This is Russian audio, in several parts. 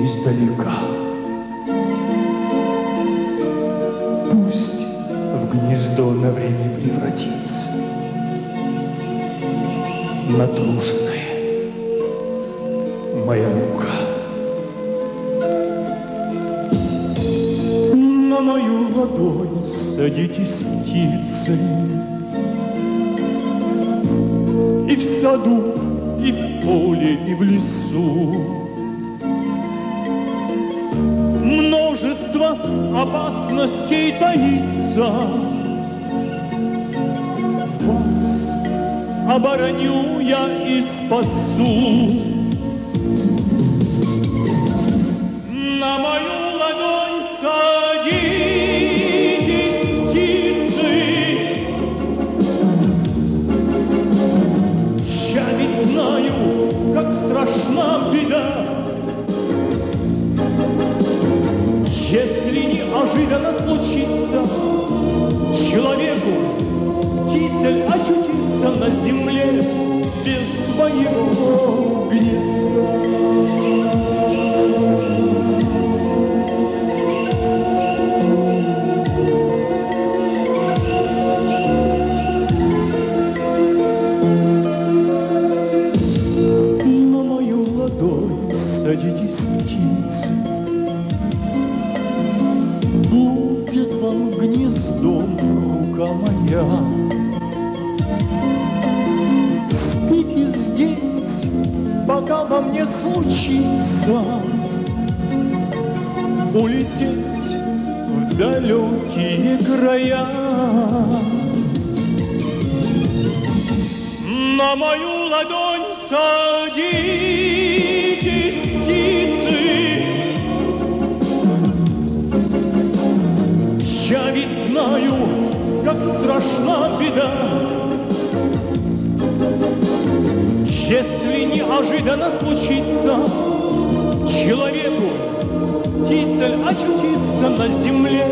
издалека. Пусть в гнездо на время превратится натруженная моя рука. На мою ладонь садитесь птицы, и в саду, и в поле, и в лесу. Множество опасностей таится. Вас обороню я и спасу. На мою ладонь садитесь, птицы. Я ведь знаю, как страшна беда, если неожиданно случится человеку птицель очутится на земле без своего гнезда. На мою ладонь садитесь, птицы, будет вам гнездом рука моя. Спите здесь, пока вам не случится улететь в далекие края. На мою ладонь садитесь, птицы. Я ведь знаю, как страшна беда, если неожиданно случится человеку птицель очутится на земле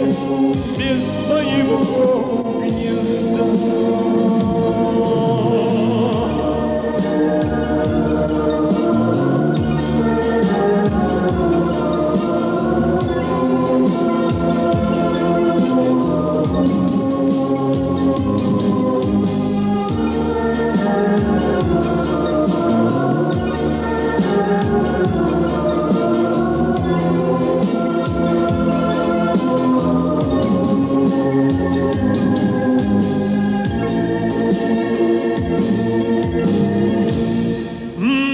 без своего гнезда.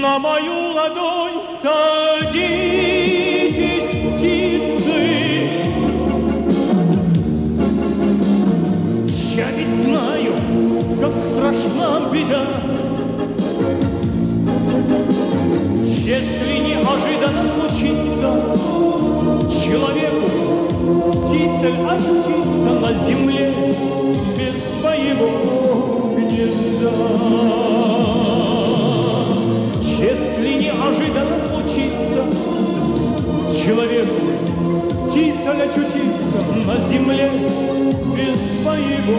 На мою ладонь садитесь, птицы. Я ведь знаю, как страшна беда, если неожиданно случится человеку птицель очутится на земле без своего гнезда. Если неожиданно случится человеку птицель очутится на земле без своего